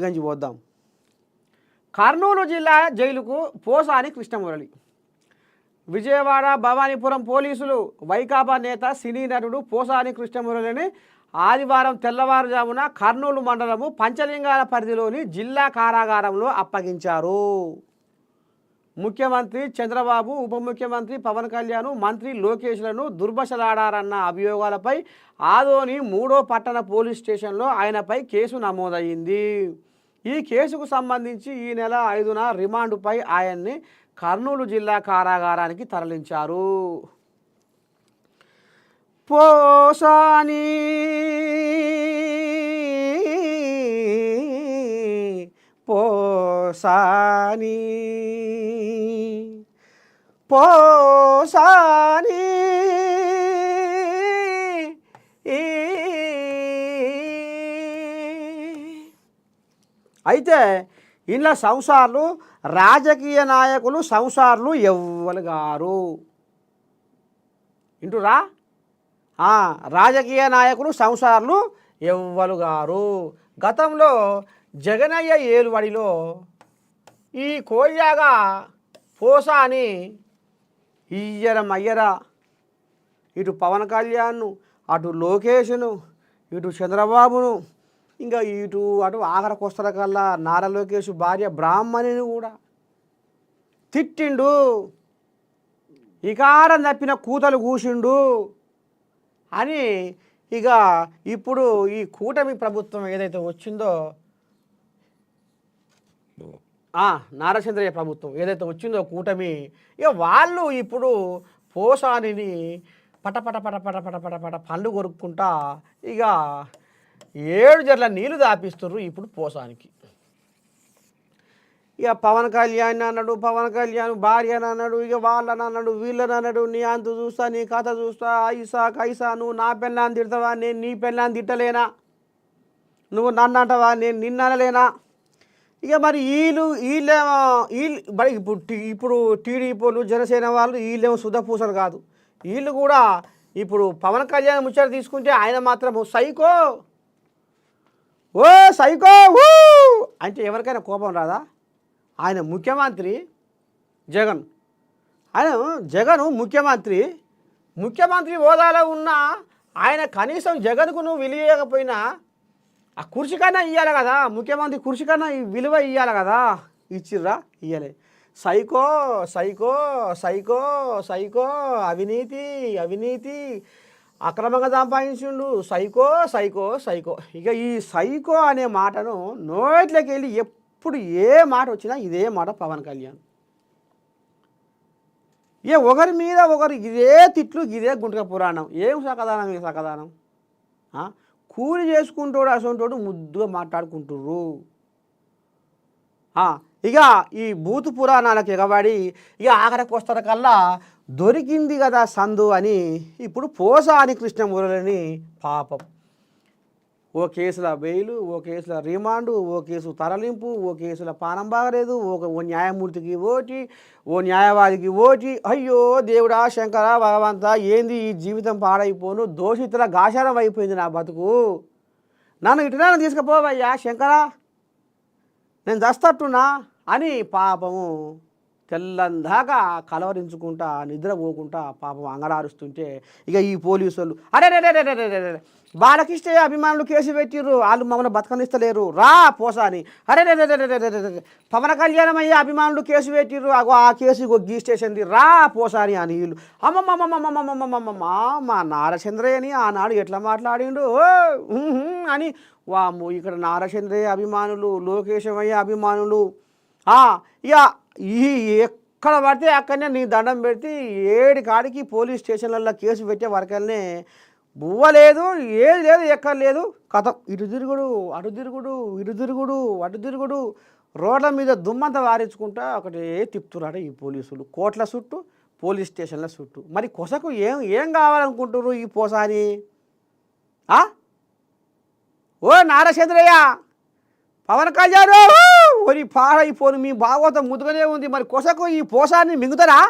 గంజి పోద్దాం. కర్నూలు జిల్లా జైలుకు పోసాని కృష్ణమురళి. విజయవాడ భవానీపురం పోలీసులు వైకాపా నేత సినీ నటుడు పోసాని కృష్ణమురళిని ఆదివారం తెల్లవారుజామున కర్నూలు మండలము పంచలింగాల పరిధిలోని జిల్లా కారాగారంలో అప్పగించారు. ముఖ్యమంత్రి చంద్రబాబు, ఉప ముఖ్యమంత్రి పవన్ కళ్యాణ్, మంత్రి లోకేష్లను దుర్భషలాడారన్న అభియోగాలపై ఆదోని 3వ పట్టణ పోలీస్ స్టేషన్లో ఆయనపై కేసు నమోదయ్యింది. ఈ కేసుకు సంబంధించి ఈ నెల 5న రిమాండ్పై ఆయన్ని కర్నూలు జిల్లా కారాగారానికి తరలించారు. పోసాని పోసాని పోసాని అయితే ఇంట్లో సంసార్లు రాజకీయ నాయకులు సంసార్లు ఎవ్వరు గారు ఇంటురా. రాజకీయ నాయకులు సంసార్లు ఎవ్వరు గారు. గతంలో జగనయ్య ఏలుబడిలో ఈ కోయ్యాగా పోసాని ఇయ్యరమయ్యరా, ఇటు పవన్ కళ్యాణ్ను, అటు లోకేష్ను, ఇటు చంద్రబాబును, ఇంకా ఇటు అటు ఆఖరికొస్తల కల్లా నారా లోకేష్ భార్య బ్రాహ్మణిని కూడా తిట్టిండు. ఇకారం తప్పిన కూతలు కూసిండు అని ఇక ఇప్పుడు ఈ కూటమి ప్రభుత్వం ఏదైతే వచ్చిందో, నారచంద్రయ్య ప్రభుత్వం ఏదైతే వచ్చిందో కూటమి, ఇక వాళ్ళు ఇప్పుడు పోసానిని పటపట పటపట పటపట పట పండ్లు కొరుక్కుంటా ఇక 7 జర్ల నీళ్లు దాపిస్తుర్రు ఇప్పుడు పోసానికి. ఇక పవన్ కళ్యాణ్ అన్నాడు, పవన్ కళ్యాణ్ భార్య అని అన్నాడు, ఇక వాళ్ళని అన్నాడు, వీళ్ళని అన్నాడు, నీ అంతు చూస్తా, నీ కథ చూస్తా, ఐసా కైసా, నువ్వు నా పెళ్ళాన్ని తిడతావా, నేను నీ పెళ్ళాన్ని తిట్టలేనా, నువ్వు నన్ను అంటావా, నేను నిన్నలేనా. ఇక మరి వీళ్ళేమో మరి ఇప్పుడు టీడీపీలు జనసేన వాళ్ళు వీళ్ళేమో సుధపూసలు కాదు. వీళ్ళు కూడా ఇప్పుడు పవన్ కళ్యాణ్ ముచ్చట తీసుకుంటే ఆయన మాత్రం సైకో, ఓ సైకో ఊ అంటే ఎవరికైనా కోపం రాదా? ఆయన ముఖ్యమంత్రి జగన్, ముఖ్యమంత్రి హోదాలో ఉన్న ఆయన కనీసం జగన్కు నువ్వు విలువకపోయినా ఆ కుర్చీ కన్నా ఇవ్వాలి కదా, ముఖ్యమంత్రి కుర్చీ కన్నా విలువ ఇవ్వాలి కదా, ఇచ్చిర్రా? ఇవ్వలే. సైకో సైకో సైకో సైకో అవినీతి అక్రమంగా సంపాదించిండు, సైకో సైకో సైకో. ఇక ఈ సైకో అనే మాటను నోట్లోకి వెళ్ళి ఎప్పుడు ఏ మాట వచ్చినా ఇదే మాట పవన్ కళ్యాణ్. ఇక ఒకరి మీద ఒకరు ఇదే తిట్లు, ఇదే గుంటక పురాణం. ఏం సకదానం, ఏ సకదానం? కూలి చేసుకుంటాడు అసంటోడు ముద్దుగా మాట్లాడుకుంటుర్రు. ఇక ఈ బూతు పురాణాలకు ఎగబడి ఇక ఆఖరికి వస్తారు కల్లా దొరికింది కదా సందు అని ఇప్పుడు పోసాని కృష్ణమురళిని పాపం ఓ కేసుల బెయిలు, ఓ కేసుల రిమాండు, ఓ కేసు తరలింపు, ఓ కేసుల పానం బాగలేదు, ఓ న్యాయమూర్తికి ఓటి, ఓ న్యాయవాదికి ఓటి. అయ్యో దేవుడా శంకర భగవంతా, ఏంది ఈ జీవితం పాడైపోను, దోషితుల గాశారం అయిపోయింది నా బతుకు, నన్ను ఇటునా తీసుకుపోవయ్యా శంకరా, నేను దస్తట్టున్నా అని పాపము తెల్లందాకా కలవరించుకుంటా నిద్రపోకుండా పాపం అంగడారుస్తుంటే ఇక ఈ పోలీసు వాళ్ళు అరే బాలకృష్ణ అభిమానులు కేసు పెట్టిర్రు, వాళ్ళు మమ్మల్ని బతకనిస్తలేరు రా పోసాని. అరే పవన్ కళ్యాణం అయ్యే అభిమానులు కేసు పెట్టిర్రు, ఆ కేసు గీ స్టేషన్ది రా పోసాని అని వీళ్ళు. అమ్మమ్మమ్మమ్మమ్మమ్మమ్మమ్మ మా నారచంద్రయ్యని ఆనాడు ఎట్లా మాట్లాడిండు అని వాము. ఇక్కడ నారచంద్రయ్య అభిమానులు, లోకేశమయ్య అభిమానులు ఇక ఈ ఎక్కడ పడితే అక్కడనే నీ దండం పెడితే 7 కాడికి పోలీస్ స్టేషన్లలో కేసు పెట్టే వరకల్నే బువ్వ లేదు, ఏది లేదు, ఎక్కడ లేదు, కథం ఇటు తిరుగుడు అటు తిరుగుడు, ఇటు తిరుగుడు అటు తిరుగుడు, రోడ్ల మీద దుమ్మంతా వారించుకుంటా ఒకటే తిప్పుతున్నాడు ఈ పోలీసులు, కోట్ల చుట్టూ, పోలీస్ స్టేషన్ల చుట్టూ. మరి కొసకు ఏం కావాలనుకుంటున్నారు ఈ పోసాని? ఓ నారచంద్రయ్య, పవన్ కళ్యాణ్ ఒరి పాడైపోను, మీ భాగవతం ముదుగానే ఉంది, మరి కొసకు ఈ పోసాన్ని మింగుతారా?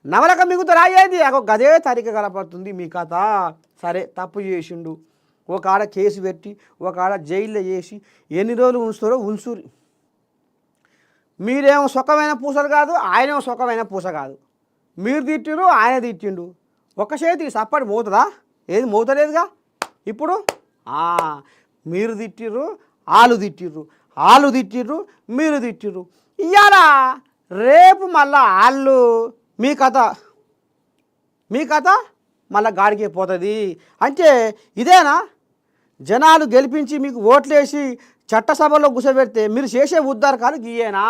నవలక మిగుతారా? ఏది గదే తరిక కనపడుతుంది మీ కథ. సరే తప్పు చేసిండు, ఒక ఆడ కేసు పెట్టి ఒక ఆడ జైల్లో వేసి ఎన్ని రోజులు ఉంచుతారో ఉంచురి. మీరేమో సుఖమైన పూసలు కాదు, ఆయనేమో సుఖమైన పూస కాదు. మీరు తిట్టిండు, ఆయన తిట్టిండు. ఒక చేతికి సప్పటి మోతుందా? ఏది మోతలేదుగా. ఇప్పుడు మీరు తిట్టిర్రు, వాళ్ళు తిట్టిర్రు, వాళ్ళు తిట్టిర్రు, మీరు తిట్టిర్రు. ఇవాళ రేపు మళ్ళా వాళ్ళు మీ కథ మళ్ళా గాడికే పోతుంది. అంటే ఇదేనా జనాలు గెలిపించి మీకు ఓట్లేసి చట్టసభలో కూర్చోబెడితే మీరు చేసే ఉద్ధారకాలు గీయేనా?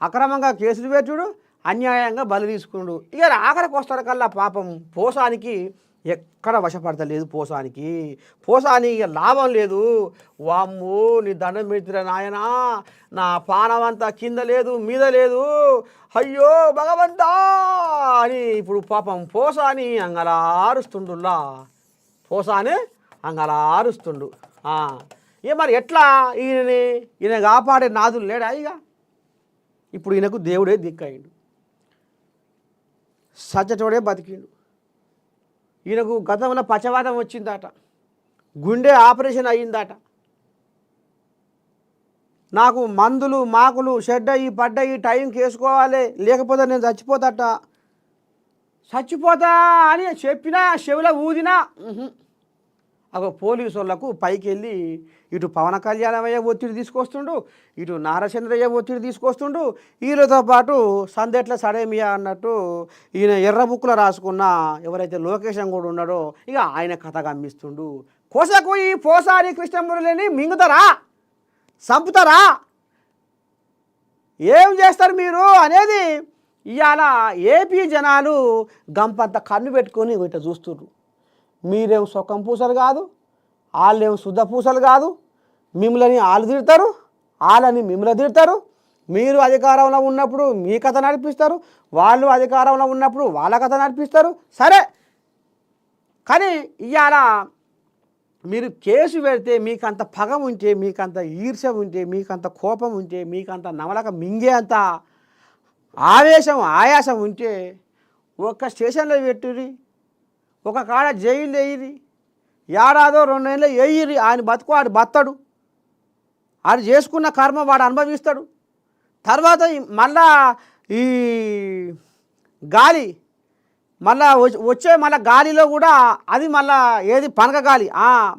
అక్రమంగా కేసులు పెట్టుడు, అన్యాయంగా బలి తీసుకున్నాడు. ఇక ఆఖరికి వస్తాడు కల్లా పాపం పోసానికి ఎక్కడ వశపడతలేదు. పోసాని ఇక లాభం లేదు. వామ్మో నీ దండం పెడుతురా నాయనా, నా పానం అంతా కింద లేదు మీద లేదు, అయ్యో భగవంతా అని ఇప్పుడు పాపం పోసాని అంగలారుస్తుండులా. అంగలారుస్తుండు. ఇక మరి ఎట్లా ఈయన కాపాడే నాదులు లేడా? ఇక ఇప్పుడు ఈయనకు దేవుడే దిక్కయిండు, సచ్చటోడే బతికిండు. ఈయనకు గతంలో పచ్చవాతం వచ్చిందట, గుండె ఆపరేషన్ అయ్యిందట. నాకు మందులు మాకులు షెడ్డయి పడ్డయి టైంకి వేసుకోవాలి, లేకపోతే నేను చచ్చిపోతా అని చెప్పినా చెవిలో ఊదినా పోలీసు వాళ్ళకు పైకి వెళ్ళి ఇటు పవన్ కళ్యాణమయ్య ఒత్తిడి తీసుకొస్తుండు, ఇటు నారచంద్రయ్య ఒత్తిడి తీసుకొస్తుండు. వీళ్ళతో పాటు సందెట్ల సడేమియా అన్నట్టు ఈయన ఎర్ర బుక్కులో రాసుకున్న ఎవరైతే లోకేశం కూడా ఉన్నాడో ఇక ఆయన కథ గమ్మిస్తుండు. కోసకు ఈ పోసాని కృష్ణమురళిని మింగుతారా, చంపుతారా, ఏం చేస్తారు మీరు అనేది ఇవాళ ఏపీ జనాలు గంపంత కన్ను పెట్టుకొని ఇట్లా చూస్తుర్రు. మీరేం సొక్కం పూసలు కాదు, వాళ్ళేం శుద్ధ పూసలు కాదు. మిమ్మల్ని వాళ్ళు తిడతారు, వాళ్ళని మిమ్మల్ని తిడతారు. మీరు అధికారంలో ఉన్నప్పుడు మీ కథ నడిపిస్తారు, వాళ్ళు అధికారంలో ఉన్నప్పుడు వాళ్ళ కథ నడిపిస్తారు. సరే, కానీ ఇవాళ మీరు కేసు పెడితే మీకంత పగ ఉంటే, మీకంత ఈర్ష్య ఉంటే, మీకంత కోపం ఉంటే, మీకంత నవలక మింగే అంత ఆయాసం ఉంటే ఒక్క స్టేషన్లో పెట్టుర్రి, ఒక కాడ జైలు వేయిరి, ఏడాదో 2 నెలలు వేయిరి. ఆయన బతుకు ఆడు బతడు, ఆడు చేసుకున్న కర్మ వాడు అనుభవిస్తాడు. తర్వాత మళ్ళా ఈ గాలి మళ్ళా గాలిలో కూడా అది మళ్ళా ఏది పనగ గాలి,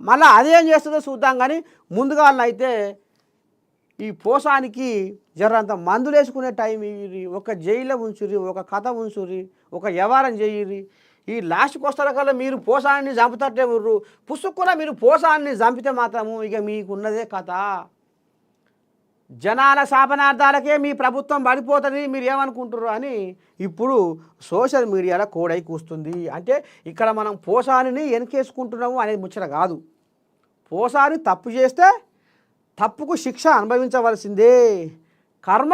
మళ్ళీ అదేం చేస్తుందో చూద్దాం. కానీ ముందుగా అయితే ఈ పోసానికి జరంత మందులు వేసుకునే టైం ఇయ్యి, ఒక జైల్లో ఉంచురి, ఒక కథ ఉంచురి, ఒక వ్యవహారం చేయిరి. ఈ లాస్ట్కి వస్తార కల్లా మీరు పోసాన్ని చంపుతట్టే ఉర్రు. పుసుక్కున మీరు పోసాన్ని చంపితే మాత్రము ఇక మీకున్నదే కథ. జనాల శాపనార్థాలకే మీ ప్రభుత్వం పడిపోతుంది, మీరు ఏమనుకుంటుర్రు అని ఇప్పుడు సోషల్ మీడియాలో కోడై కూస్తుంది. అంటే ఇక్కడ మనం పోసానిని వెనకేసుకుంటున్నాము అనేది ముచ్చట కాదు. పోసాని తప్పు చేస్తే తప్పుకు శిక్ష అనుభవించవలసిందే. కర్మ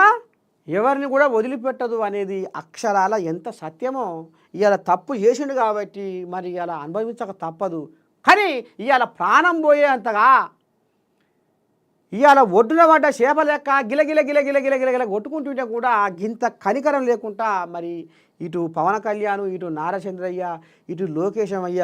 ఎవరిని కూడా వదిలిపెట్టదు అనేది అక్షరాల ఎంత సత్యమో. ఇవాళ తప్పు చేసిండు కాబట్టి మరి ఇవాళ అనుభవించక తప్పదు. కానీ ఇవాళ ప్రాణం పోయే అంతగా ఇవాళ ఒడ్డున పడ్డ చేప లెక్క గిలగిల కొట్టుకుంటుంటే కూడా గింత కనికరం లేకుండా మరి ఇటు పవన్ కళ్యాణ్, ఇటు నారచంద్రయ్య, ఇటు లోకేశం అయ్య